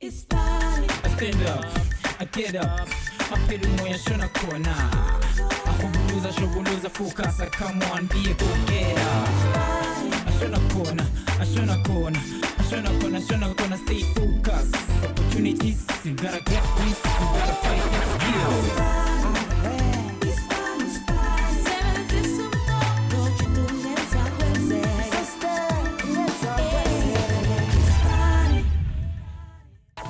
I stand up, I get up, mapili moya shona kona. Akubuluza shobuluza fukasa, come on, be a go-getter. Ashona kona, ashona kona, ashona kona, ashona kona, stay focused. Opportunities, you gotta get this, you gotta fight that skills.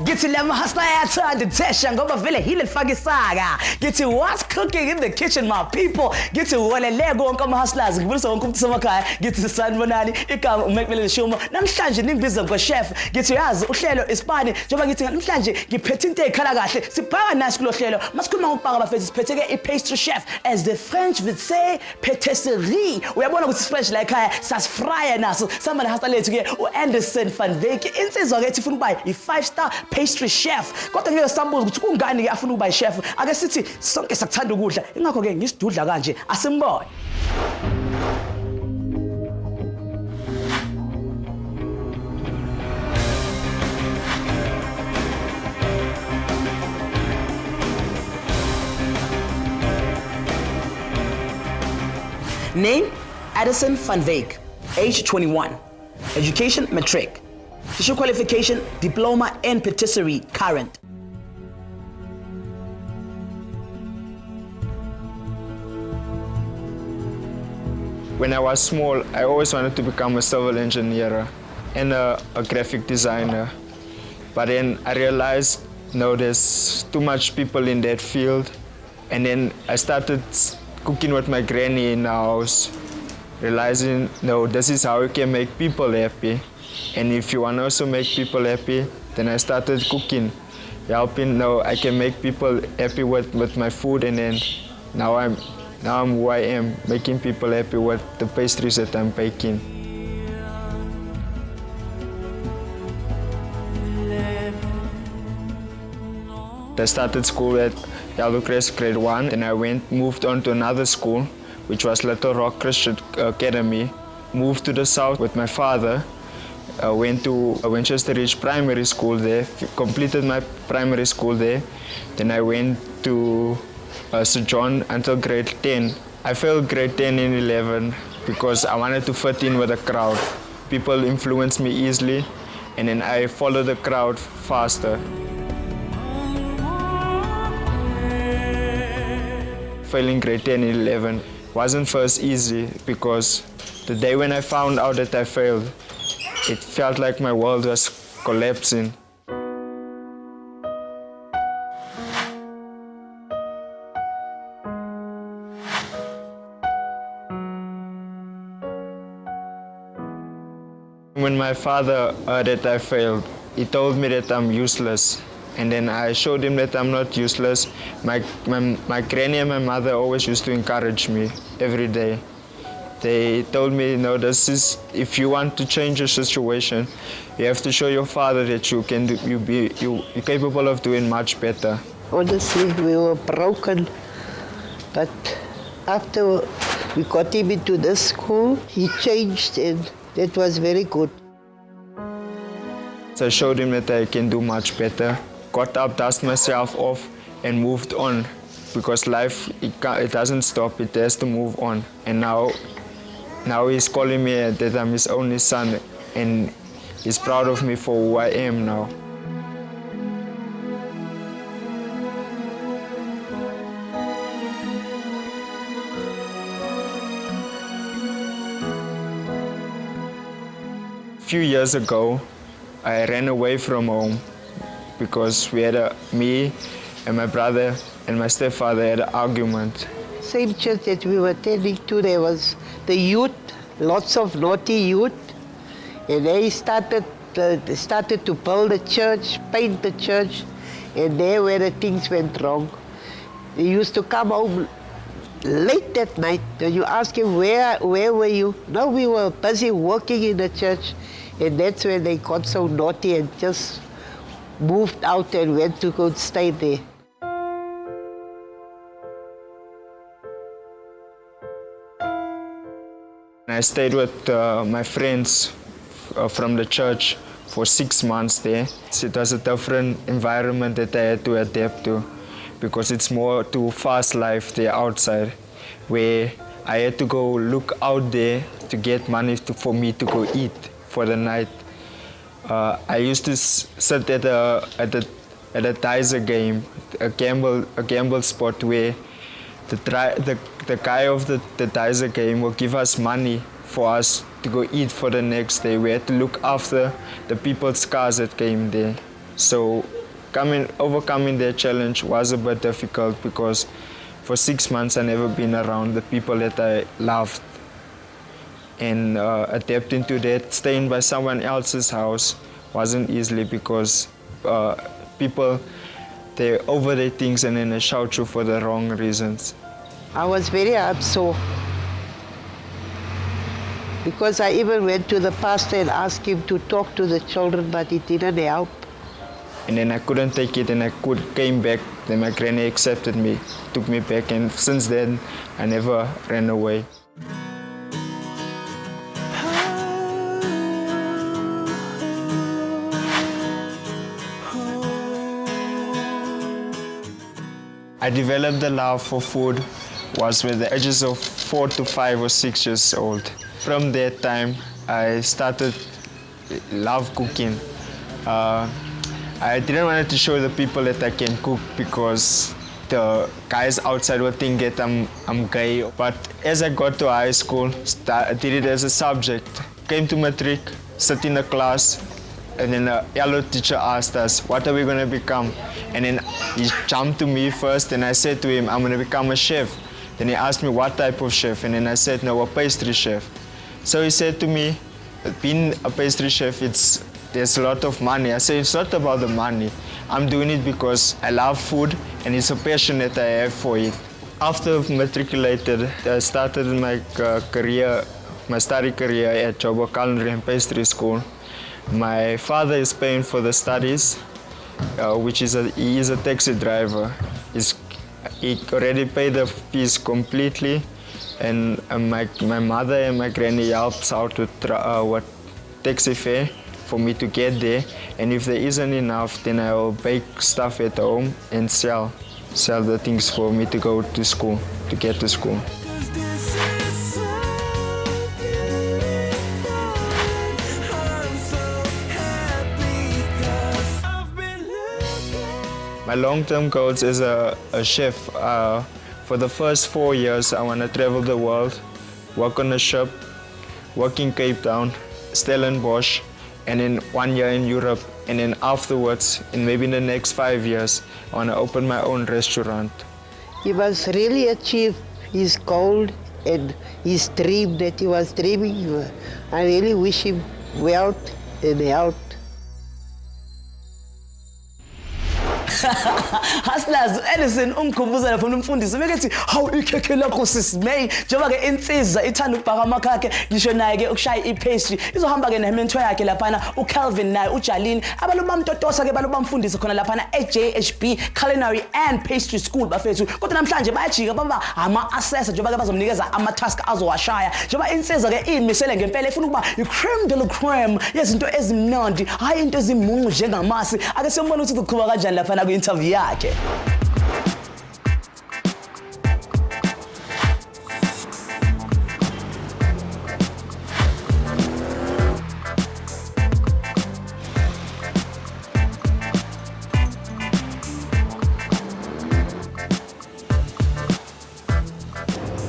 Get lema hustler yathanda tesha ngoba vele hile faka isaga. Get what's cooking in the kitchen my people. Get wolele konke ama hustlers ngibulisa wonke umuntu semakhaya. Get sanibonani igama uMekmelele Shuma. Namhlanje ningibiza ngo chef. Get yazi uhlelo iSpani njengoba ngithi namhlanje ngiphethe into ekhala kahle. Siphaka nasi kulo hlelo. Masikhuluma ngokubhaka bafethu siphetheke i-pastry chef as the French would say patisserie. Uyabona ukuthi French la ekhaya sasifrya naso. Samba hustler lethu ke uEdison van Wyk. Insizwa ke ifuna ukuba i-5-star pastry chef. Kodwa ngeke sambuza ukuthi kungani ke afuna ukuba i-chef. Ake sithi sonke sakuthanda ukudla. Ingakho ke ngisidudla kanje asimbone. Name Edison van Wyk. Age 21. Education matric. Teacher qualification, diploma in patisserie, current. When I was small, I always wanted to become a civil engineer and a graphic designer. But then I realized, no, there's too much people in that field. And then I started cooking with my granny in the house, realizing, no, this is how you can make people happy. And if you want to also make people happy, then I started cooking, helping. Now I can make people happy with my food, and then now I'm who I am, making people happy with the pastries that I'm baking. I started school at Yellow Crest grade 1, then I moved on to another school, which was Little Rock Christian Academy. Moved to the south with my father. I went to Winchester Ridge Primary School there, completed my primary school there. Then I went to St. John until grade 10. I failed grade 10 and 11 because I wanted to fit in with the crowd. People influenced me easily, and then I followed the crowd faster. Failing grade 10 and 11 wasn't first easy because the day when I found out that I failed, it felt like my world was collapsing. When my father heard that I failed, he told me that I'm useless. And then I showed him that I'm not useless. My granny and my mother always used to encourage me every day. They told me, no, this is, if you want to change your situation, you have to show your father that you're capable of doing much better. Honestly, we were broken, but after we got him into this school, he changed, and that was very good. So I showed him that I can do much better, got up, dusted myself off, and moved on, because life, it doesn't stop, it has to move on. And now he's calling me that I'm his only son, and he's proud of me for who I am now. A few years ago, I ran away from home because we had me and my brother and my stepfather had an argument. Same church that we were attending to, there was the youth, lots of naughty youth, and they started to build the church, paint the church, and there where the things went wrong. They used to come home late at night, and you ask him, where were you? No, we were busy working in the church, and that's when they got so naughty and just moved out and went to go stay there. I stayed with my friends from the church for 6 months there. It was a different environment that I had to adapt to because it's more to fast life there outside, where I had to go look out there to get money for me to go eat for the night. I used to sit at a Tizer game, a gamble spot where the guy of the Tizer game will give us money for us to go eat for the next day. We had to look after the people's cars that came there. So overcoming that challenge was a bit difficult because for 6 months I never been around the people that I loved. And adapting to that, staying by someone else's house wasn't easy because people, they over their things and then they shout you for the wrong reasons. I was very upset because I even went to the pastor and asked him to talk to the children, but it didn't help. And then I couldn't take it and I came back. Then my granny accepted me, took me back, and since then I never ran away. I developed the love for food was with the ages of 4 to 5 or 6 years old. From that time, I started love cooking. I didn't want to show the people that I can cook because the guys outside would think that I'm gay. But as I got to high school, I did it as a subject. Came to matric, sat in the class, and then the yellow teacher asked us, what are we going to become? And then he jumped to me first, and I said to him, I'm going to become a chef. Then he asked me what type of chef, and then I said, no, a pastry chef. So he said to me, being a pastry chef, there's a lot of money. I said, it's not about the money. I'm doing it because I love food, and it's a passion that I have for it. After matriculated, I started my study career at Choux Culinary and Pastry School. My father is paying for the studies, he is a taxi driver. He already paid the fees completely, and my mother and my granny helps out with taxi fare for me to get there. And if there isn't enough, then I will bake stuff at home and sell the things for me to go to school, to get to school. My long-term goals as a chef, for the first 4 years, I want to travel the world, work on a ship, work in Cape Town, Stellenbosch, and then 1 year in Europe. And then afterwards, and maybe in the next 5 years, I want to open my own restaurant. He must really achieve his goal and his dream that he was dreaming. I really wish him wealth and health. Hustlers, Edison umkhumbuza lapho umfundisi bekethi hawu ikhekhe lakho sisimay njengoba ke insizwa ithanda ukubhaka amakhakhe ngisho naye ke ukushaya ipastry izohamba ke nementor yakhe laphana uCalvin naye uJalini abantu bamtotosa ke abantu bamfundisa khona laphana eJHB Culinary and Pastry School bafethu kodwa namhlanje bayajika baba ama-assessor njengoba ke bazomnikeza ama-task azowashaya njengoba insizwa ke imisele ngempela ifuna ukuba i-creme de la creme yezinto ezimnandi hayi into ezimuncu njengamasi ake siyambona ukuthi kuqhuba kanjani laphana ku-interview yakhe.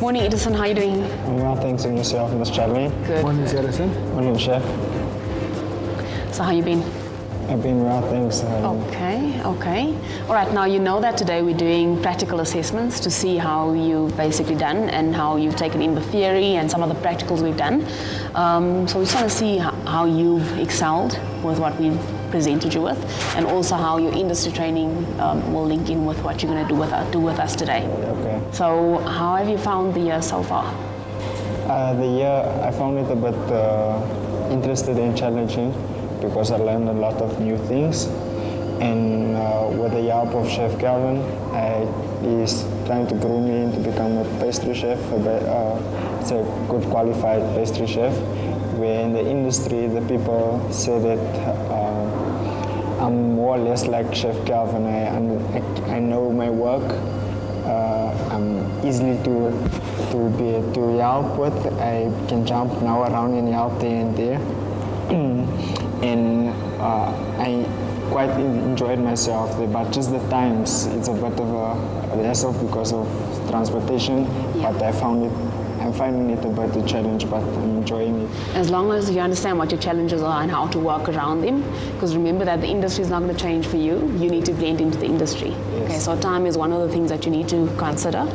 Morning, Edison. How are you doing? I'm well, thanks, and yourself, Miss Charlene. Good. Morning, Edison. Morning, Chef. So how you been? I've been well, thanks. Okay. All right, now you know that today we're doing practical assessments to see how you've basically done and how you've taken in the theory and some of the practicals we've done. So we just want to see how you've excelled with what we've presented you with, and also how your industry training will link in with what you're going to do with us today. Okay. So how have you found the year so far? The year, I found it a bit interesting and challenging because I learned a lot of new things. And with the help of Chef Calvin, he's trying to groom me to become a pastry chef, a good qualified pastry chef. where in the industry the people say that I'm more or less like Chef Calvin. I know my work. I'm easily to help with. I can jump now around and help there and there. And I quite enjoyed myself there, but just the times, it's a bit of a hassle because of transportation, but I'm finding it a bit of a challenge, but I'm enjoying it. As long as you understand what your challenges are and how to work around them, because remember that the industry is not going to change for you, you need to blend into the industry. Yes. Okay, so time is one of the things that you need to consider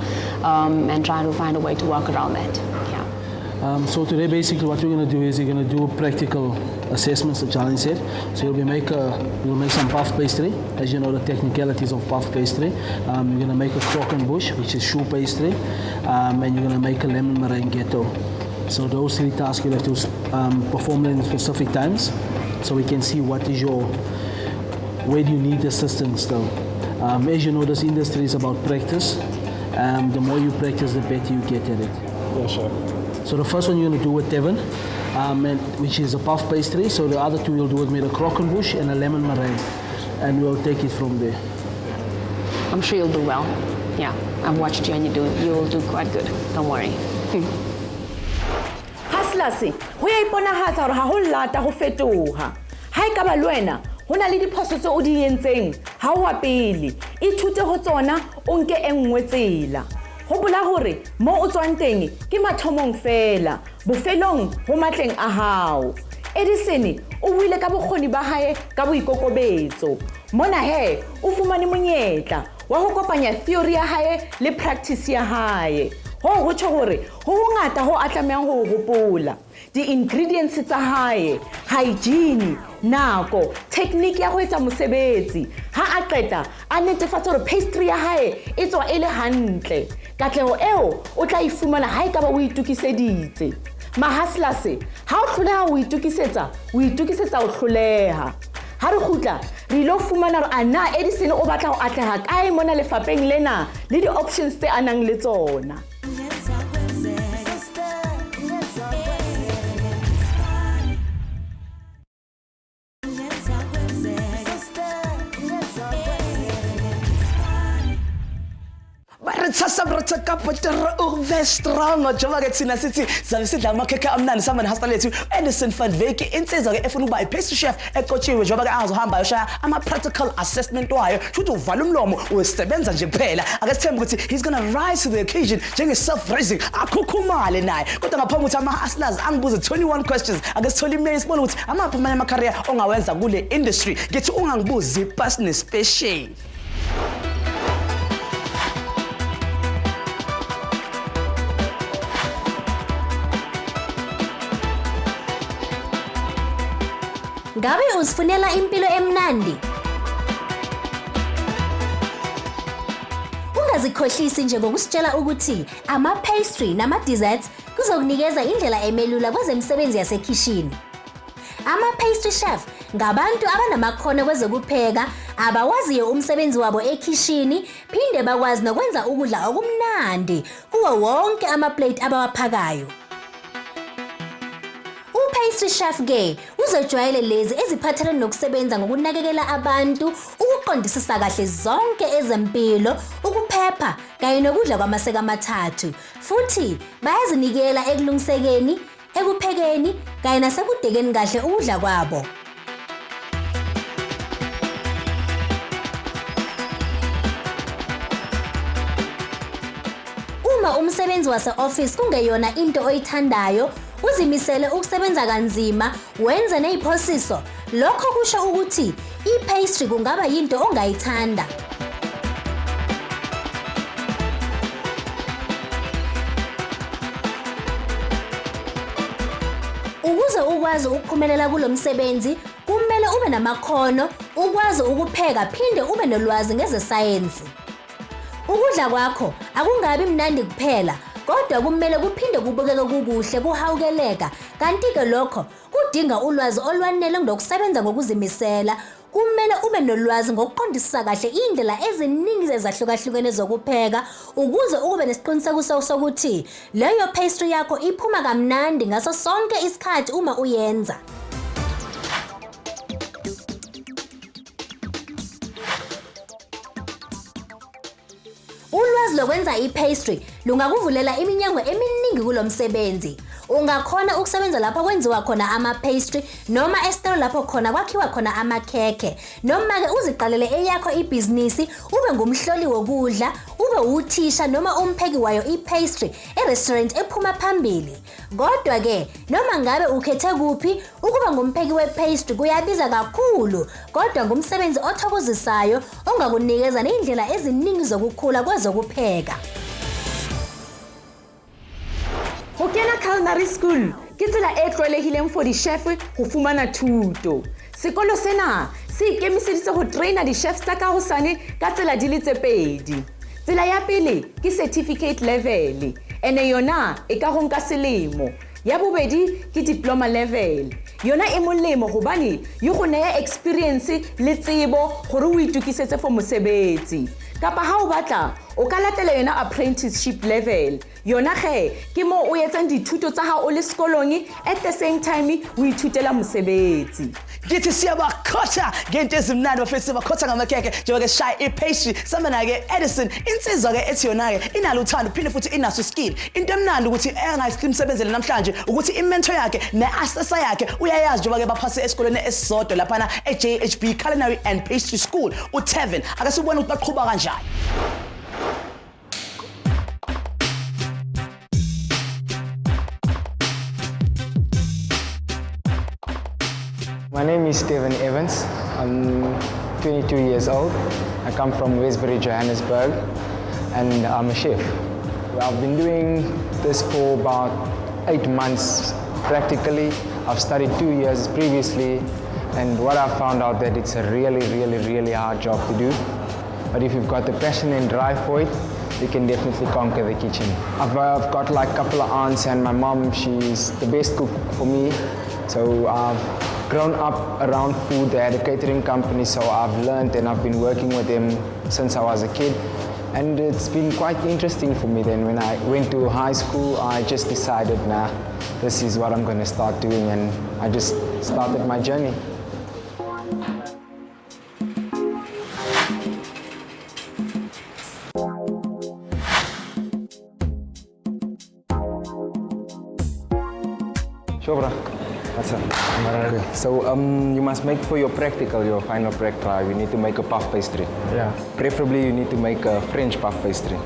and try to find a way to work around that. Yeah. So today basically what we're going to do is you're going to do practical assessments, the challenge said. So you'll make some puff pastry, as you know the technicalities of puff pastry. You're going to make a croquembouche, which is choux pastry, and you're going to make a lemon meringue ghetto. So those 3 tasks you'll have to perform in specific times, so we can see what is where do you need assistance though. As you know, this industry is about practice. The more you practice, the better you get at it. Yeah, sure. So the first one you're going to do with Devon, which is a puff pastry. So the other 2 you'll do with me, a croquembouche and a lemon meringue, and we'll take it from there. I'm sure you'll do well. Yeah, I've watched you and you'll do quite good. Don't worry. Haslasi, ho ya iponahatsa hore ha ho lata ho fetoha. Ha e ka ba lwena, ho na le diphoso tse o di entseng, ha o wa pele. Ithute ho tsona, o nke e nngwe tsela. Hopola hore mo o tswang teng ke mathomong fela, bofelong ho matleng a hao. Edison o buile ka bokgoni ba hae ka boikokobetso. Mona he o fumane monyetla wa ho kopanya theory ya hae le practice ya hae. Ho tsho hore ho ngata ho atlamehang ho hopola. Di-ingredients tsa hae, hygiene, nako, technique ya ho etsa mosebetsi. Ha a qeta a netefatsa hore pastry ya hae e tswa e le hantle. Katleho eo o tla ifumana ha e ka ba o itukiseditse. Mahaslase, ha o hloleha o itukisetsa o hloleha. Ha re khutla re lo fumana hore ana Edison o batla ho atleha kae mona lefapeng lena le di-options tse anang le tsona. Sasabratha kapotera urvestranga joba ke thina sithi zabe sidla amakhekhe amnandi samba nehasta lethu Edison van Wyk insizwa ke efuna ukuba i-pastry chef eqotshiwe njengoba ke azohamba yoshaya ama-practical assessment wayo futhi uvala umlomo usebenza nje kuphela ake sithembe ukuthi he's gonna rise to the occasion njenge-self-raising akhukhumale naye kodwa ngaphambi ukuthi ama-hustlers angibuze 21 questions ake sithole email sibone ukuthi amaphi amanye ama-career ongawenza kule industry ngithi ungangibuzi past ne-special. Ngabe uzifunela impilo emnandi? Ungazikhohlisi nje ngokusitshela ukuthi ama-pastry nama-desserts kuzokunikeza indlela emelula kwezemisebenzi yasekhishini. Ama-pastry chef ngabantu abanamakhono kwezokupheka, abawaziyo umsebenzi wabo ekhishini, phinde bakwazi nokwenza ukudla okumnandi kuwo wonke ama-plate abawaphakayo. Pastry chef ke uzojwayele lezi eziphathelene nokusebenza ngokunakekela abantu, ukuqondisisa kahle zonke ezempilo, ukuphepha kanye nokudla kwamaseko amathathu. Futhi bayazinikela ekulungisekeni, ekuphekeni kanye nasekudekeni kahle ukudla kwabo. Uma umsebenzi wase-office kungeyona into oyithandayo, uzimisele ukusebenza kanzima, wenze neziphosiso, lokho kusho ukuthi i-pastry kungaba yinto ongayithanda. Ukuze ukwazi ukuphumelela kulo msebenzi, kumele ube namakhono, ukwazi ukupheka phinde ube nolwazi ngezesayensi. Ukudla kwakho akungabi mnandi kuphela, kodwa kumele kuphinde kubukeke kukuhle kuhawukeleka, kanti ke lokho kudinga ulwazi olwanele ngokusebenza ngokuzimisela, kumele ube nolwazi ngokuqondisisa kahle indlela eziningi ezahlukahlukene zokupheka ukuze ube nesiqiniseko sokuthi leyo pastry yakho iphuma kamnandi ngaso sonke isikhathi uma uyenza. Ulwazi lokwenza ipastry lungakuvulela iminyango eminingi kulomsebenzi. Ungakhona ukusebenza lapho kwenziwa khona ama-pastry noma esitolo lapho khona kwakhiwa khona amakhekhe, noma-ke uziqalele eyakho ibhizinisi ube ngumhloli wokudla, ube uthisha noma umpheki wayo ipastry e-restaurant ephuma phambili. Kodwa-ke noma ngabe ukhethe kuphi, ukuba ngumpheki we-pastry kuyabiza kakhulu, kodwa ngumsebenzi othokozisayo ongakunikeza ney'ndlela eziningi zokukhula kwezokupheka. Ho kena culinary school ke tsela e tlwaelehileng for di-chef ho fumana thuto. Sekolo sena se ikemiseditse ho traina di-chefs tsa ka hosane ka tsela di le tse pedi. Tsela ya pele ke certificate level, ene yona e ka ho nka selemo. Ya bobedi ke diploma level. Yona e molemo hobane e go naya experience le tsebo gore o itukisetse for mosebetsi. Kapa ha o batla o ka latela yona apprenticeship level. Yona ge ke mo o etsang dithuto tsa hao o le sekolong at the same time o ithutela mosebetsi. Ngithi siyabakhotha ngento ezimnandi bafethu siyabakhotha ngamakhekhe njengoba ke shaya ipastry samana ke Edison insizwa ke ethi yona ke inalo uthando phinde futhi inaso skill. Into emnandi ukuthi engayisimsebenzele namhlanje ukuthi imentor yakhe ne-assessor yakhe uyayazi njengoba ke baphase esikoleni esisodwa laphana e-JHB Culinary and Pastry School u-Tevin. Ake sibone ukuthi baqhubha kanjani. My name is Steven Evans. I'm 22 years old. I come from Westbury, Johannesburg, and I'm a chef. I've been doing this for about 8 months practically. I've studied 2 years previously, and what I found out that it's a really hard job to do. But if you've got the passion and drive for it, you can definitely conquer the kitchen. I've got like a couple of aunts, and my mom, she's the best cook for me. So I've grown up around food. They had a catering company, so I've learned and I've been working with them since I was a kid. And it's been quite interesting for me then. When I went to high school, I just decided, nah, this is what I'm going to start doing, and I just started my journey. Sure, bro. What's up? Okay. So you must make for your practical, your final practical, you need to make a puff pastry. Yeah. Preferably you need to make a French puff pastry.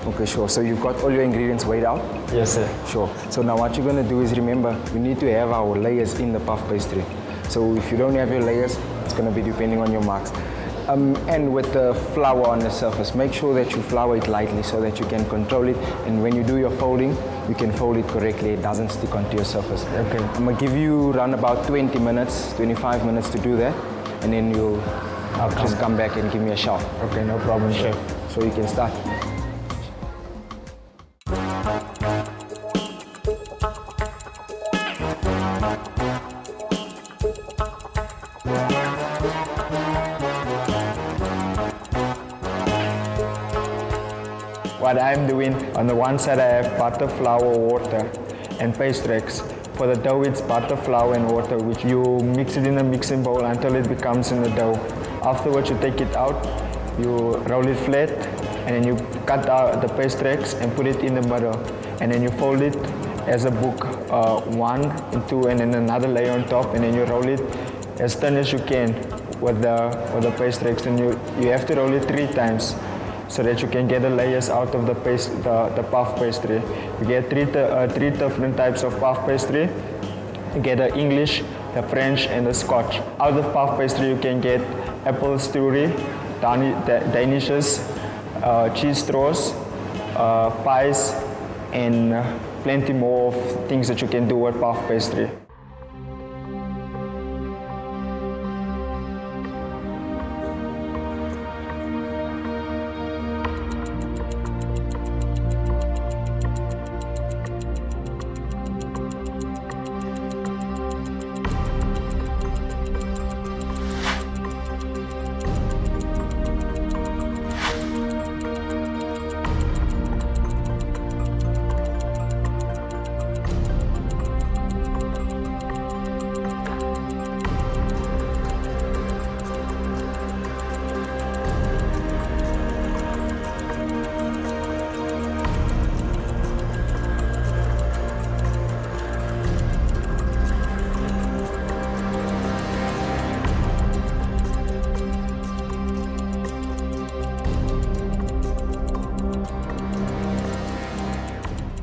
Okay, sure. So you've got all your ingredients weighed out? Yes, sir. Sure. So now what you're going to do is, remember, we need to have our layers in the puff pastry. So if you don't have your layers, it's going to be depending on your marks. And with the flour on the surface, make sure that you flour it lightly so that you can control it, and when you do your folding, you can fold it correctly, it doesn't stick onto your surface. Okay. I'm going to give you around about 20 minutes, 25 minutes to do that, and then you'll just come back and give me a shout. Okay, no problem, chef. So you can start. What I'm doing, on the one side I have butter, flour, water, and pastry eggs. For the dough, it's butter, flour, and water, which you mix it in a mixing bowl until it becomes in the dough. Afterwards, you take it out, you roll it flat, and then you cut out the pastry eggs and put it in the middle. And then you fold it as a book, one and two, and then another layer on top, and then you roll it as thin as you can with the pastry eggs. And you have to roll it 3 times. So that you can get the layers out of the puff pastry. You get three different types of puff pastry. You get the English, the French, and the Scotch. Out of puff pastry, you can get apple strudel, danishes, cheese straws, pies, and plenty more of things that you can do with puff pastry.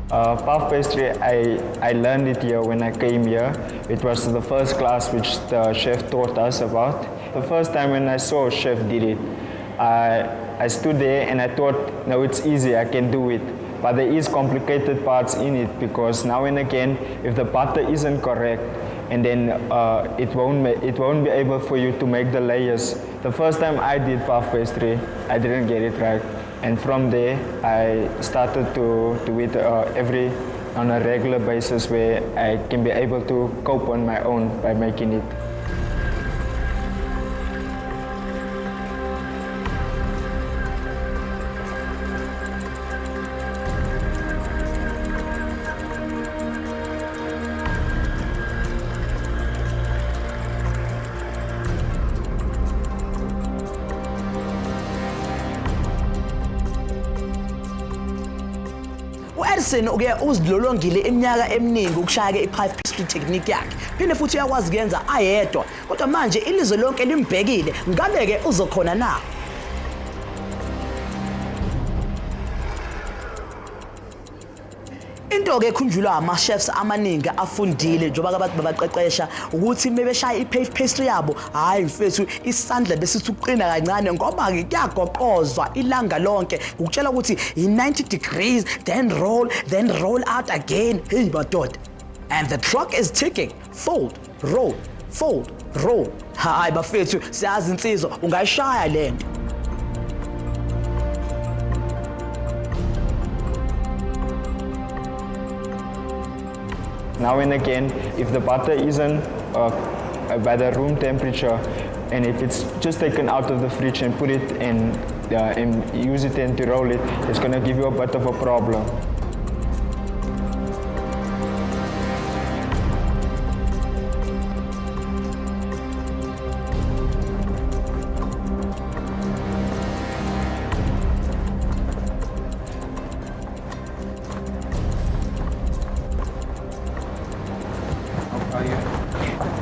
Puff pastry, I learned it here when I came here. It was the first class which the chef taught us about. The first time when I saw a chef did it, I stood there and I thought, no, it's easy, I can do it. But there is complicated parts in it because now and again, if the butter isn't correct, and then it won't be able for you to make the layers. The first time I did puff pastry, I didn't get it right. And from there, I started to do it on a regular basis where I can be able to cope on my own by making it. U-Edison uke uzilolongile iminyaka eminingi ukushaya i-puff pastry technique yakhe. Phinde futhi uyakwazi kuyenza ayedwa. Kodwa manje ilizwe lonke limbhekile. Ngabe ke uzokhona na? Into ke khunjulwa ama-chefs amaningi afundile njengoba abantu babaqeqesha ukuthi mebeshaya i-puff pastry yabo hayi mfethu isandla besithi uqina kancane ngoba ke kuyagoqozwa ilanga lonke ukutshela ukuthi i-90 degrees then roll out again. Hey madoda, and the clock is ticking. Fold, roll, hayi bafethu siyazi insizwa ungayishaya lento. Now and again, if the butter isn't by the room temperature, and if it's just taken out of the fridge and put it in and use it and to roll it, it's going to give you a bit of a problem.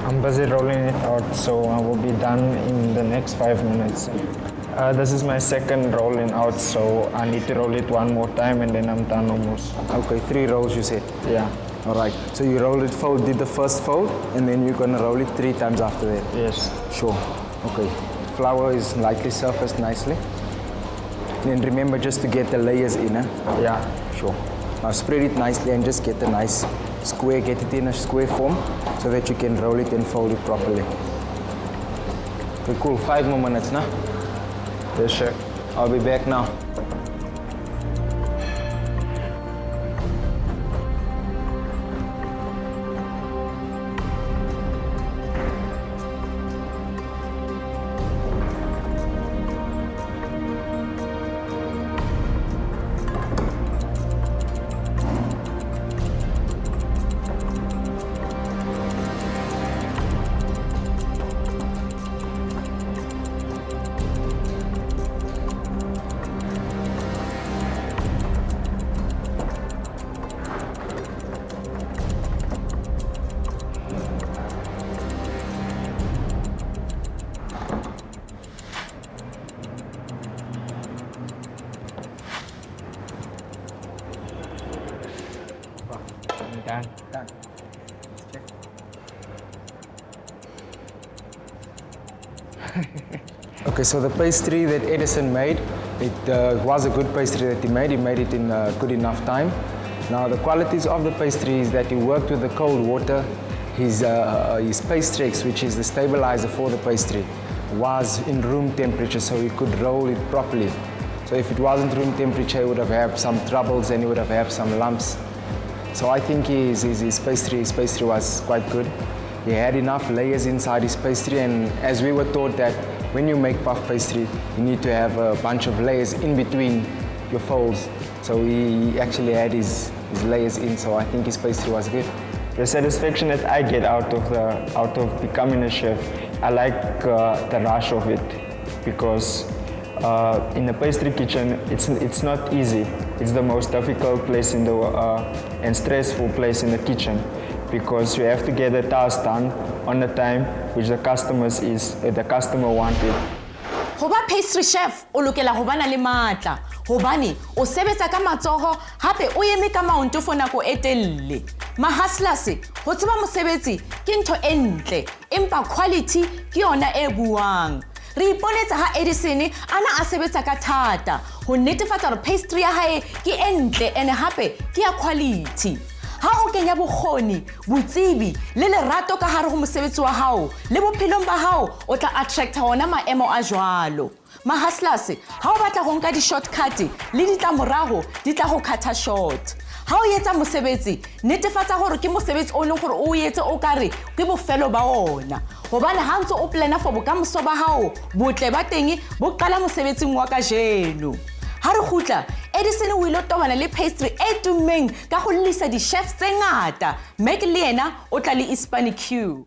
I'm busy rolling it out, so I will be done in the next 5 minutes. This is my second rolling out, so I need to roll it one more time and then I'm done almost. Okay, 3 rolls you said? Yeah. All right, so you rolled it, did the first fold, and then you're gonna roll it 3 times after that? Yes. Sure, okay. Flour is lightly surfaced nicely. Then remember just to get the layers in, huh? Yeah. Sure. Now spread it nicely and just get a nice square, get it in a square form so that you can roll it and fold it properly. Okay, cool, 5 more minutes now. Yes, chef. I'll be back now. Done. Okay, so the pastry that Edison made, it was a good pastry that he made. He made it in good enough time. Now the qualities of the pastry is that he worked with the cold water. His pastrex, which is the stabilizer for the pastry, was in room temperature, so he could roll it properly. So if it wasn't room temperature, he would have had some troubles and he would have had some lumps. So I think his pastry was quite good. He had enough layers inside his pastry, and as we were taught that when you make puff pastry, you need to have a bunch of layers in between your folds. So he actually had his layers in, so I think his pastry was good. The satisfaction that I get out of becoming a chef, I like the rush of it, because in the pastry kitchen, it's not easy. It's the most difficult place in the and stressful place in the kitchen, because you have to get the task done on the time which the customer wanted. Hoba pastry chef o lokela ho bana le matla hobane o sebetsa ka matsoho hape o eme ka maonto for nako e telele. Mahustlers ho tseba mosebetsi ke ntho e ntle empa quality ke yona e buang. Re iponetsa ha Edison ana a sebetsa ka thata ho netefatsa hore pastry ya hae ke e ntle ene hape ke ya quality. Ha o kenya bokgoni, botsebi le lerato ka hare ho mosebetsi wa hao le bophelong ba hao o tla attracta hona maemo a jwalo. Mahustlers ha o batla ho nka di-shortcut le ditlamorago di tla go khatha short. Ha o yetsa mosebetsi netefatsa hore ke mosebetsi o leng gore o yetse o kare ke bofelo ba ona. Hobane ha ntse o plana for bokamoso ba hao botle ba teng bo qala mosebetsing wa kajeno. Ha re khutla Edison o ile tobana le pastry e tummeng ka go lisa di-chefs tse ngata. Make le yena o tla le iSpani Choux.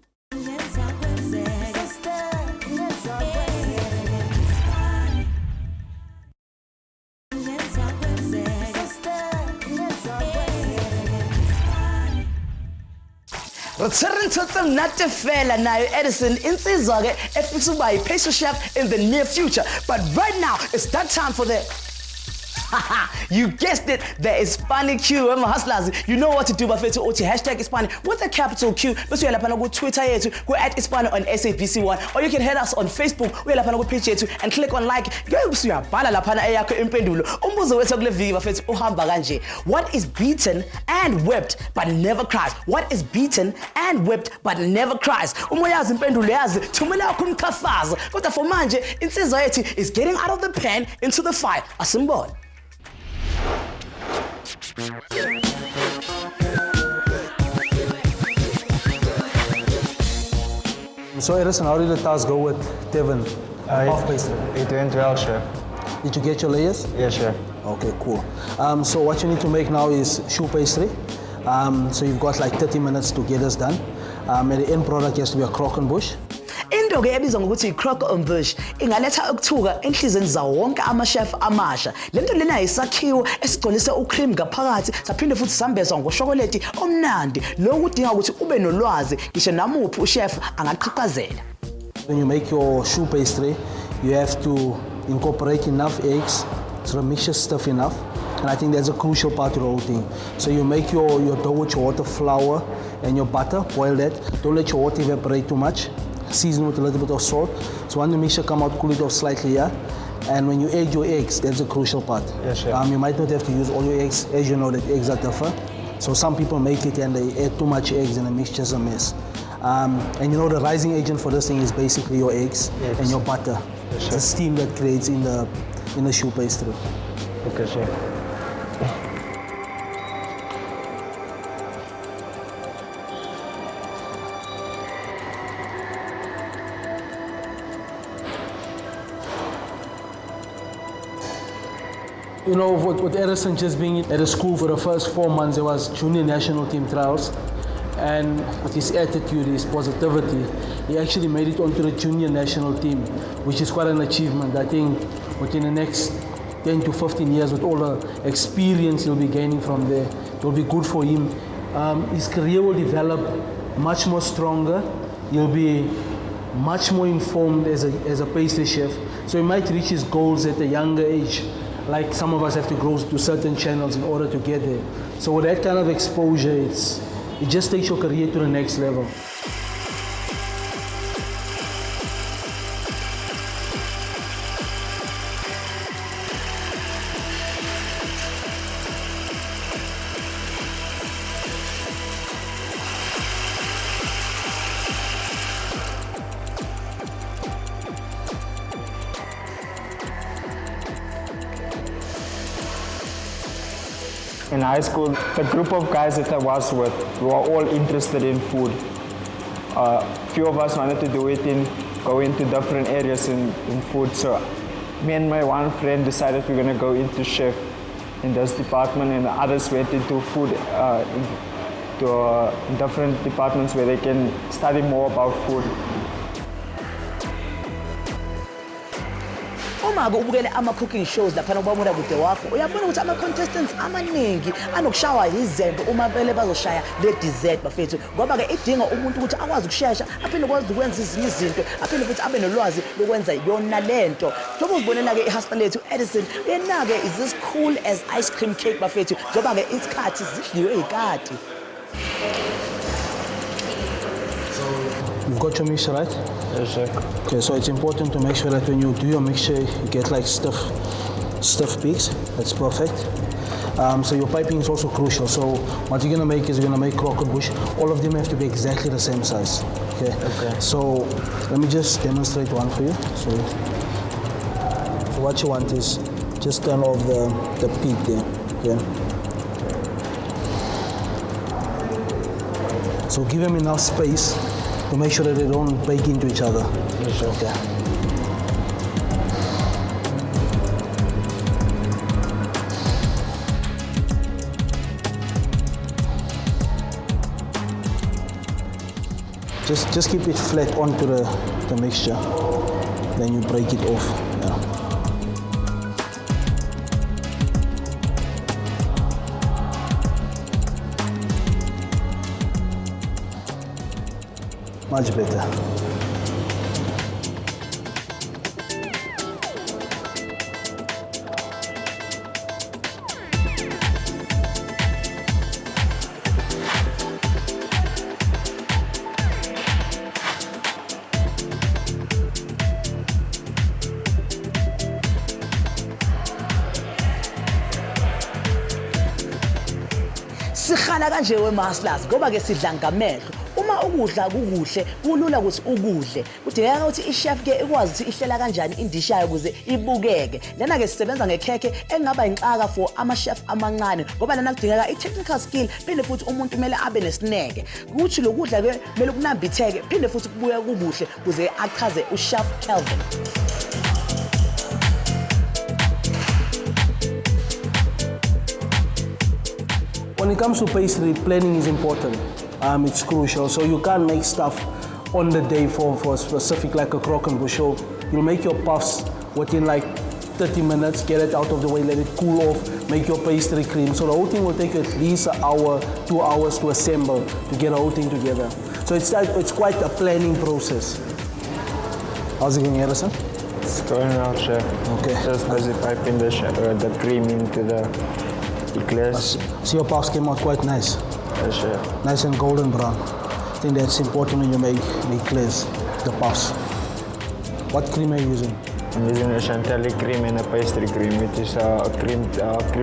Returning to some nutty fella now, Edison insizwa ke efisa ukuba yi-pastry chef in the near future. But right now, it's that time for the you guessed it, the iSpani Choux. Hustlers, you know what to do. Bafethu uthi #iSpani with a capital Q. Bese uyalapha ku Twitter yethu, go @iSpani on SABC1, or you can head us on Facebook. Uyalapha ku page yethu and click on like. Bese uyabhala lapha eyakho impendulo. Umbuzo wethu kule viki bafethu uhamba kanje. What is beaten and whipped but never cries? What is beaten and whipped but never cries? Uma yazi impendulo yazi, thumela yakho umkhafaza. Kodwa for manje insizwa yethu is getting out of the pan into the fire. Asimbona. So Edison, how did the task go with Devon? Puff pastry. It went well, chef. Did you get your layers? Yes, chef. Okay, cool. So what you need to make now is choux pastry. So you've got like 30 minutes to get this done. And the end product has to be a croquembouche. Into ke ebizwa ngokuthi i-croquembouche ingaletha ukuthuka enhlizweni zawo wonke ama-chef amasha. Lento lena isakhiwo esigcolise ucream ngaphakathi saphinde futhi sambezwa ngoshokoledi omnandi lokhu kudinga ukuthi ube nolwazi ngisho namuphi uchef angaqhaqhazela. When you make your choux pastry, you have to incorporate enough eggs so the mixture is stiff enough. And I think that's a crucial part of the whole thing. So you make your dough with your water, flour, and your butter, boil that. Don't let your water evaporate too much. Season with a little bit of salt. So when the mixture come out, cool it off slightly, yeah? And when you add your eggs, that's a crucial part. Yes, chef. You might not have to use all your eggs. As you know, that eggs are tougher. So some people make it and they add too much eggs and the mixture's a mess. And you know the rising agent for this thing is basically your eggs and your butter. Yes, it's the steam that creates in the choux pastry. Okay, chef. You know, with Edison just being at a school for the first 4 months, there was junior national team trials. And with his attitude, his positivity, he actually made it onto the junior national team, which is quite an achievement. I think within the next 10 to 15 years, with all the experience he'll be gaining from there, it will be good for him. His career will develop much more stronger. He'll be much more informed as a pastry chef. So he might reach his goals at a younger age. Like some of us have to grow to certain channels in order to get there. So with that kind of exposure, it just takes your career to the next level. In high school, the group of guys that I was with, we were all interested in food. Few of us wanted to go into different areas in food. So me and my one friend decided we're going to go into chef in this department, and the others went into food, to different departments where they can study more about food. Uma-ke ubukele ama-cooking shows laphana kubamona kude wakho uyabona ukuthi ama-contestants amaningi anokushawa yizembe uma vele bazoshaya le-dessert bafethu ngoba-ke idinga umuntu ukuthi akwazi ukushesha aphinde ukwazi ukwenza ezinye izinto aphinde futhi abe nolwazi lokwenza yona lento njengoba uzibonela-ke ihaspa lethu Edison yena-ke is as cool as ice cream cake bafethu njengoba-ke isikhathi zidliwe iy'kati. You've got your mixture, right? Yes, sir. Okay, so it's important to make sure that when you do your mixture, you get like stiff peaks. That's perfect. So your piping is also crucial. So what you're gonna make is you're gonna make croquette bush. All of them have to be exactly the same size. Okay. So let me just demonstrate one for you. So what you want is just turn off the peak there. Okay. So give them enough space to make sure that they don't bake into each other. Yes, okay. Just keep it flat onto the mixture. Then you break it off. Yeah. Much better. Sikhana kanje we-Maslers ngoba-ke sidla ngamehlo uma ukudla kukuhle kulula ukuthi ukudle kudingeka ukuthi i-chef-ke ikwazi ukuthi ihlela kanjani indishi yayo ukuze ibukeke lana-ke sisebenza ngekhekhe engaba inxaka for ama-chef amancane ngoba lana kudingeka i-technical skill phinde futhi umuntu kumele abe nesineke kuthi lo kudla-ke kumele kunambitheke phinde futhi kubuye kukuhle ukuze achaze u-chef Kelvin. When it comes to pastry, planning is important. It's crucial. So you can't make stuff on the day for a specific, like a croquant bush. So you'll make your puffs within like 30 minutes, get it out of the way, let it cool off, make your pastry cream. So the whole thing will take you at least an hour, 2 hours to assemble, to get the whole thing together. So it's quite a planning process. How's it going, Edison? It's going out, chef. Okay. Just busy piping the cream into the eclairs. So your puffs came out quite nice. Yes, chef. Nice and golden brown. I think that's important when you make eclairs, the puffs. What cream are you using? I'm using a chantilly cream and a pastry cream, which is a cream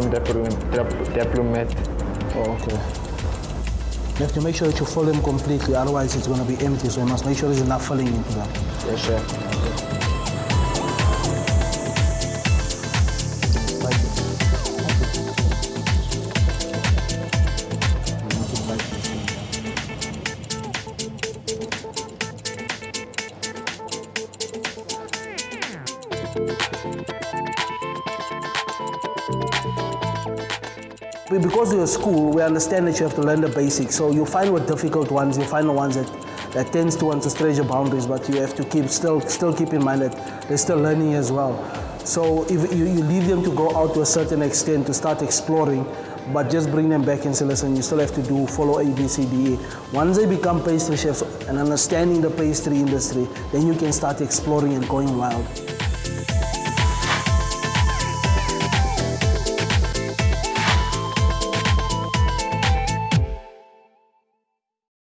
diplomat. Oh, okay. You have to make sure that you fill them completely, otherwise it's going to be empty, so you must make sure there's enough filling into them. Yes, chef. Because you're at school, we understand that you have to learn the basics. So you find what difficult ones, you find the ones that tends to want to stretch your boundaries, but you have to still keep in mind that they're still learning as well. So if you leave them to go out to a certain extent to start exploring, but just bring them back and say, listen, you still have to follow ABCDE. Once they become pastry chefs and understanding the pastry industry, then you can start exploring and going wild.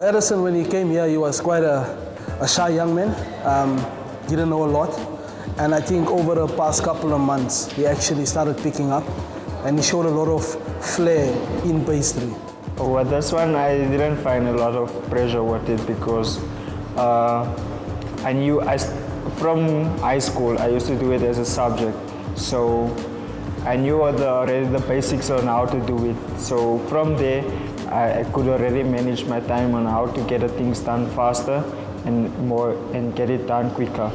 Edison, when he came here, he was quite a shy young man, didn't know a lot. And I think over the past couple of months, he actually started picking up and he showed a lot of flair in pastry. Well, this one I didn't find a lot of pressure with it because I knew from high school I used to do it as a subject. So I knew already the basics on how to do it. So from there, I could already manage my time on how to get the things done faster and get it done quicker.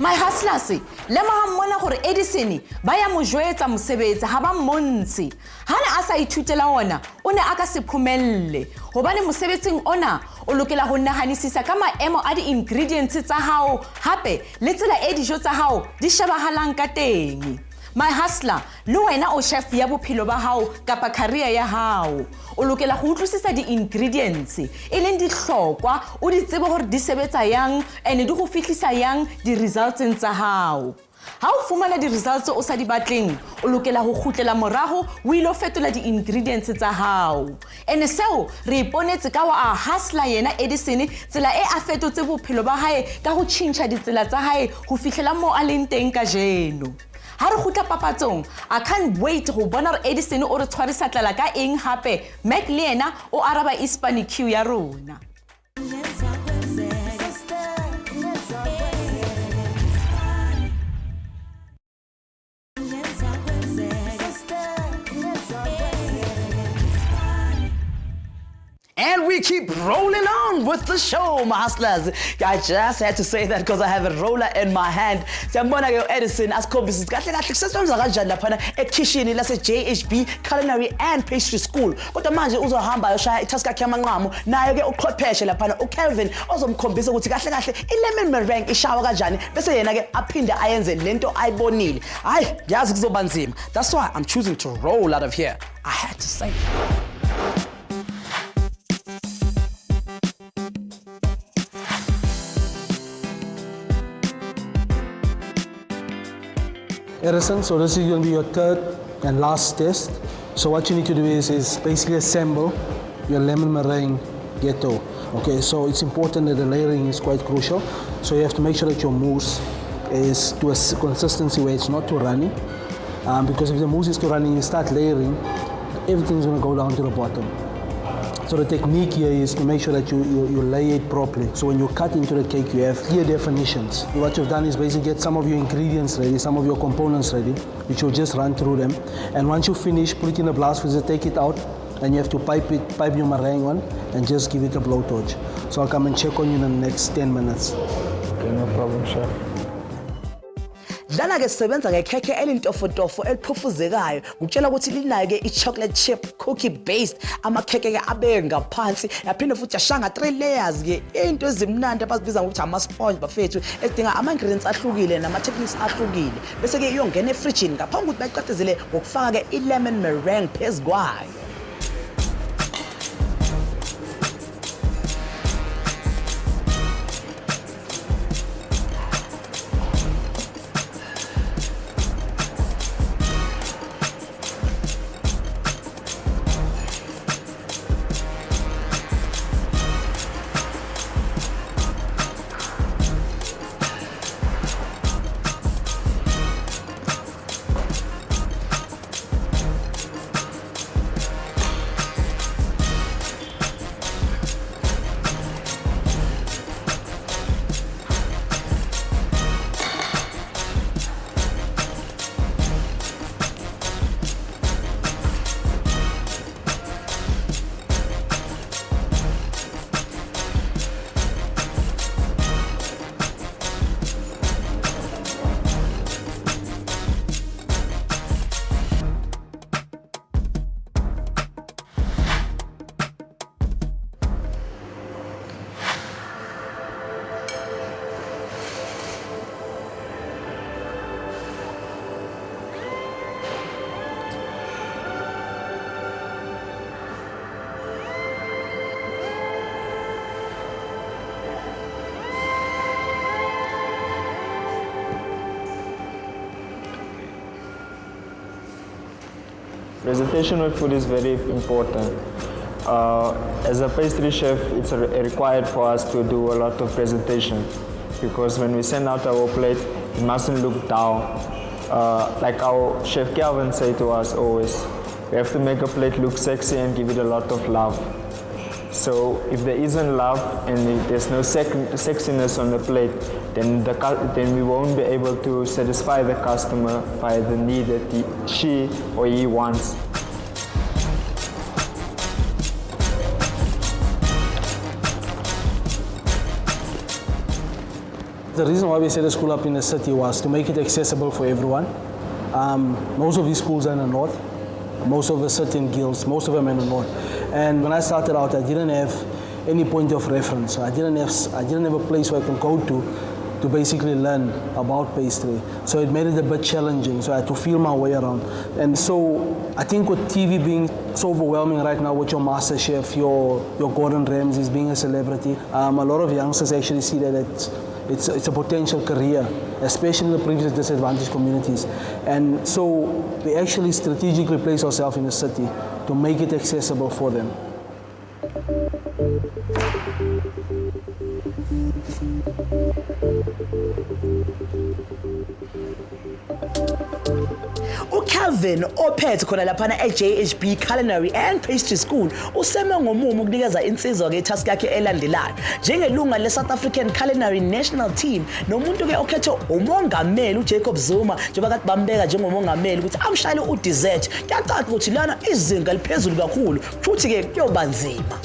My hustlers, le mahammona gore Edison ba ya mo jwetsa mosebetsi ha ba mmontshe. Hana a sa ithutela ona, o ne a ka se phomelle. Hobane mosebetsing ona o lokela ho nahanisisa ka maemo a di-ingredients tsa hao, hape le tsela e dijo tsa hao di shebahalang ka teng. My hustler, le wena o chef ya bophelo ba hao kapa career ya hao. O lokela go utlwisisa di-ingredients, e leng dihlokwa, o di tsebe gore di sebetsa yang and di go fihlisa yang di-results tsa hao. Ha o fumana di-results o sa di batleng, o lokela ho khutlela morago o ilo fetola di-ingredients tsa hao. Ene seo re iponetse ka wa a hustler yena Edison tsela e a fetotse bophelo ba hae ka ho tjhentjha ditsela tsa hae ho fihlela mo a leng teng ka jeno. Ha re khutla papatsong, I can't wait go bona re Edison o re tshwarisa tlala ka eng hape. Mac le yena o araba iSpani queue ya rona. And we keep rolling on with the show, my hustlers. I just had to say that because I have a roller in my hand. Siyambona ke Edison asikhombisa kahle kahle kusetshenziswa kanjani lapha ekitchen lase JHB Culinary and Pastry School. Kodwa manje uzohamba ayoshaya itask yakhe yamanqamo nayo ke uqhwepheshe lapha uKelvin ozomkhombisa ukuthi kahle kahle i-lemon meringue ishawa kanjani bese yena ke aphinde ayenze lento ayibonile. Hayi, yazi kuzoba nzima. That's why I'm choosing to roll out of here. I had to say that. Edison, so this is going to be your third and last test. So what you need to do is basically assemble your lemon meringue ghetto. Okay, so it's important that the layering is quite crucial. So you have to make sure that your mousse is to a consistency where it's not too runny. Because if the mousse is too runny, you start layering, everything's going to go down to the bottom. So the technique here is to make sure that you lay it properly. So when you cut into the cake, you have clear definitions. What you've done is basically get some of your ingredients ready, some of your components ready, which you'll just run through them. And once you finish, put it in a blast freezer, take it out, and you have to pipe your meringue on, and just give it a blowtorch. So I'll come and check on you in the next 10 minutes. Okay, no problem, chef. Lana ke sebenza ngekhekhe elintofotofo eliphufuzekayo ngutshela ukuthi linayo ke i-chocolate chip cookie based amakhekhe ke abeke ngaphansi yaphinde futhi yashanga 3 layers ke into ezimnandi abazibiza ngokuthi ama-sponge bafethu edinga ama-ingredients ahlukile nama-techniques ahlukile bese ke iyongena efrijini ngaphambi ukuthi bayiqaqezele ngokufaka ke i-lemon meringue phezu kwayo. Presentation with food is very important. As a pastry chef, it's required for us to do a lot of presentation because when we send out our plate, it mustn't look dull. Like our chef Calvin said to us always, we have to make a plate look sexy and give it a lot of love. So if there isn't love and if there's no sexiness on the plate, then we won't be able to satisfy the customer by the need that she or he wants. The reason why we set a school up in the city was to make it accessible for everyone. Most of these schools are in the north. Most of the sit in guilds, most of them in the north. And when I started out, I didn't have any point of reference. I didn't have a place where I could go to basically learn about pastry. So it made it a bit challenging. So I had to feel my way around. And so I think with TV being so overwhelming right now with your master chef, your Gordon Ramsays being a celebrity, a lot of youngsters actually see that it's a potential career, especially in the previously disadvantaged communities. And so we actually strategically place ourselves in the city to make it accessible for them. uCalvin ophethe khona laphana eJHB Culinary and Pastry School useme ngomumo ukunikeza insizwa ke task yakhe elandelayo njengelunga leSouth African Culinary National Team nomuntu ke okhethe umongameli uJacob Zuma njengoba kade bambeka njengomongameli ukuthi amshayele udessert kuyacaca ukuthi lana izinga liphezulu kakhulu futhi ke kuyoba nzima.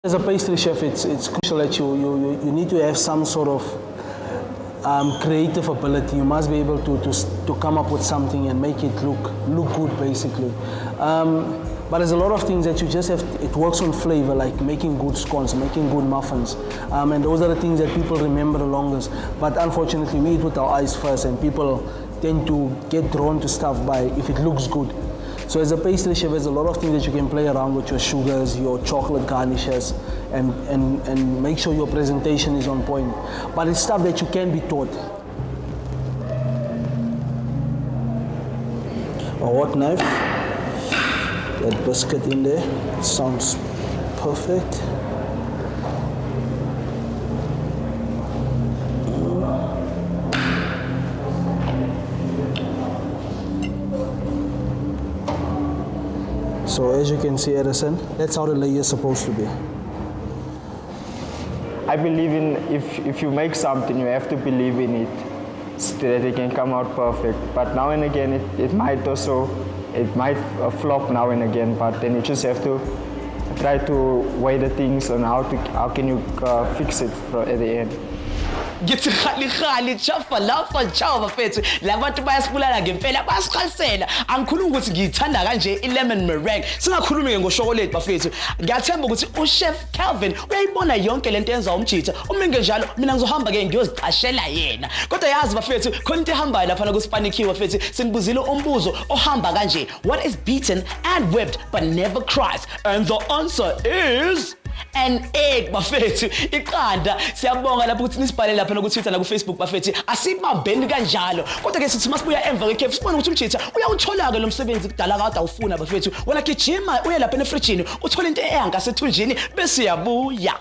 As a pastry chef, it's crucial that you need to have some sort of creative ability. You must be able to come up with something and make it look good, basically. But there's a lot of things that you just have. It works on flavor, like making good scones, making good muffins, and those are the things that people remember the longest. But unfortunately, we eat with our eyes first, and people tend to get drawn to stuff by if it looks good. So as a pastry chef, there's a lot of things that you can play around with your sugars, your chocolate garnishes, and make sure your presentation is on point. But it's stuff that you can be taught. A hot knife, that biscuit in there, it sounds perfect. So as you can see, Edison, that's how the layer is supposed to be. I believe in if you make something, you have to believe in it so that it can come out perfect. But now and again, it might flop now and again, but then you just have to try to weigh the things and how can you fix it at the end. Ngithi khali chafa lapha chawa bafethu labantu bayasibulala ngempela bayasikhalisela angikhulumi ukuthi ngiyithanda kanje ilemon meringue singakhulumi ngoshokolate bafethu ngiyathemba ukuthi uChef Calvin uyayibona yonke lento yenza umjitha uminge njalo mina ngizohamba ke ngiyoziqashela yena kodwa yazi bafethu khona into ehambayo lapha kuSpani Q bafethu singibuzile umbuzo ohamba kanje what is beaten and whipped but never cries and the answer is an egg bafethu iqanda siyabonga lapho ukuthi nisibhale lapha no ku Twitter na ku Facebook bafethu asibambeni kanjalo kodwa ke sithi masibuya emva kekhefu sibona ukuthi umjitha uyawuthola ke lo msebenzi kudala kade awufuna bafethu wena gijima uye lapha efridge uthola into ehanga sethunjini bese uyabuya.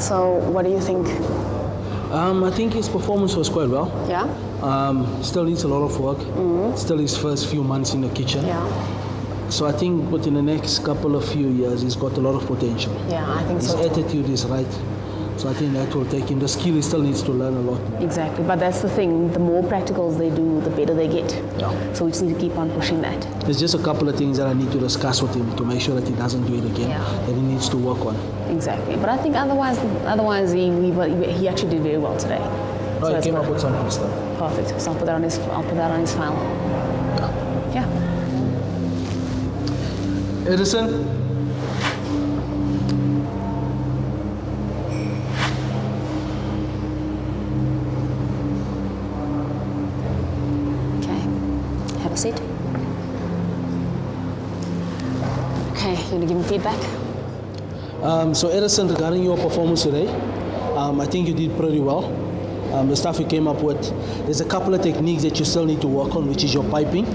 So what do you think? I think his performance was quite well. Yeah? Still needs a lot of work. Still his first few months in the kitchen. Yeah. So I think within the next couple of few years, he's got a lot of potential. Yeah, I think his so. His attitude is right. So I think that will take him. The skill he still needs to learn a lot more. Exactly, but that's the thing. The more practicals they do, the better they get. Yeah. So we just need to keep on pushing that. There's just a couple of things that I need to discuss with him to make sure that he doesn't do it again, that he needs to work on. Exactly, but I think otherwise he actually did very well today. No, he came up with some good stuff. Perfect. So I'll put that on his file. Yeah. Edison. Okay. Have a seat. Okay, you gonna give me feedback? So Edison, regarding your performance today, I think you did pretty well. The stuff you came up with, there's a couple of techniques that you still need to work on, which is your piping.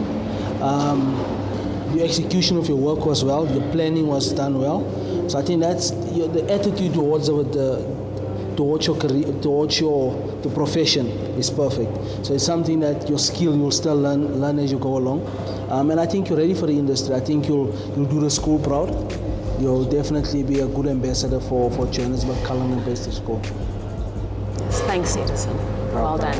Your execution of your work was well, your planning was done well. So I think that's the attitude towards your career, towards the profession is perfect. So it's something that your skill you'll still learn as you go along. And I think you're ready for the industry. I think you'll do the school proud. You'll definitely be a good ambassador for Johannesburg Cullinan Pastry School. Yes, thanks, Edison. Well done.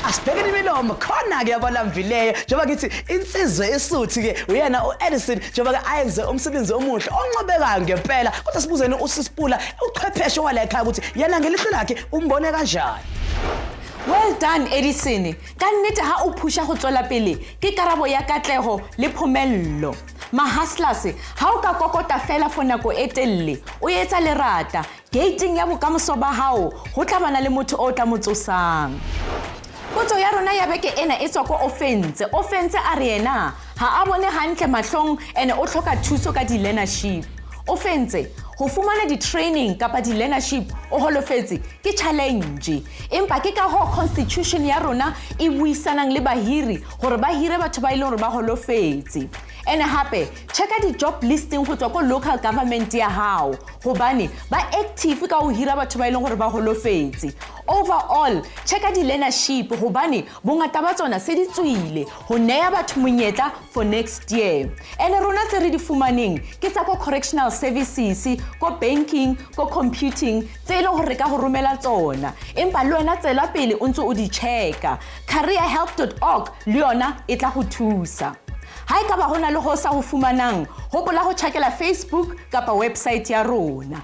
Asibhekeni imilomo khona-ke abalambileyo njengoba ngithi insizwe esuthi-ke uyena u-Edison njengoba-ke ayenze umsebenzi omuhle onqobekayo ngempela kodwa sibuzeni usisipula uchwepheshe wala ekhaya ukuthi yena ngelihlo lakhe umbone kanjani. Well done, Edison. Kannete ha o phusha go tswela pele ke karabo ya katlego le phomello. Mahaslas ha o ka kokota fela for nako e telele o etsa lerata gating ya bokamoso ba hao ho tlabana le motho o tla motsosang. Potso ya rona ya beke ena e tswa ko offense a re ena ha a bone hantle mahlong ene o tlhoka thuso ka di learnership. Offense ho fumana di training kapa di learnership o holofetse ke challenge empa ke ka ho constitution ya rona e buisanang le bahiri gore ba hire batho ba ile gore ba holofetse. Ene hape checka di job listing go tswa ko local government ya hao hobane ba active ka ho hira batho ba ile gore ba holofetse. Overall checka di learnership hobane bongata ba tsona se di tswile ho neya batho monyetla for next year. Ene rona tse re di fumaneng ke tsa ko correctional services, ko banking, ko computing tse ile gore ka go romela tsona empa le wena tsela pele o ntse o di checka. careerhelp.org le yona e tla go thusa. Ha e ka ba hona le go sa go fumanang hopola go checkela Facebook kapa website ya rona.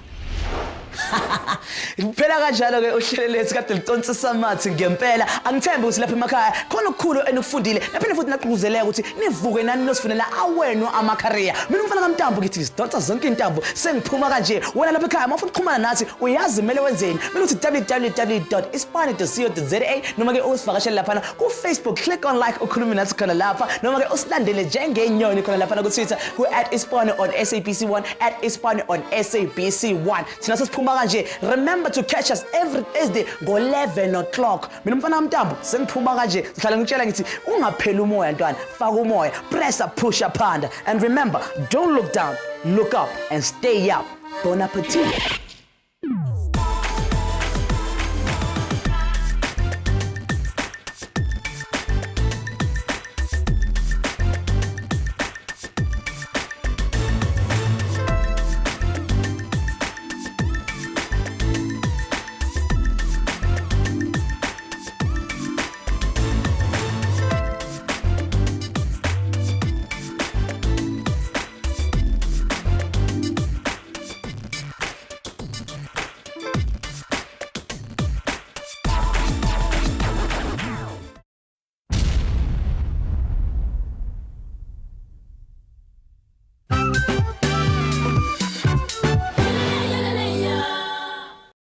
Phela kanjalo-ke uhlelelethu kade liqonsisa amathi ngempela angithembe ukuthi lapha emakhaya khona okukhulu enukufundile naphinde futhi nagqugquzeleka ukuthi nivuke nani nosifunela awenu ama-career. Mina umfana kaMntambo ngithi sidonsa zonke intambo sengiphuma kanje wena lapha ekhaya uma ufuna ukuxhumana nathi uyazi kumele wenzeni mina uthi www.ispani.co.za noma-ke usivakashele laphana ku-Facebook click on like ukhulume nathi khona lapha noma-ke usilandele njengenyoni khona laphana ku-Twitter ku-@ispani on SABC1 @ispani on SABC1 thina sesiphuma kanje. Remember to catch us every Thursday ngo-11 o'clock. Mina mfana kaMntambo sengiphuma kanje ngihlala ngitshela ngithi ungapheli umoya ntwana faka umoya press up push up panda and remember don't look down look up and stay up. Bon appetit.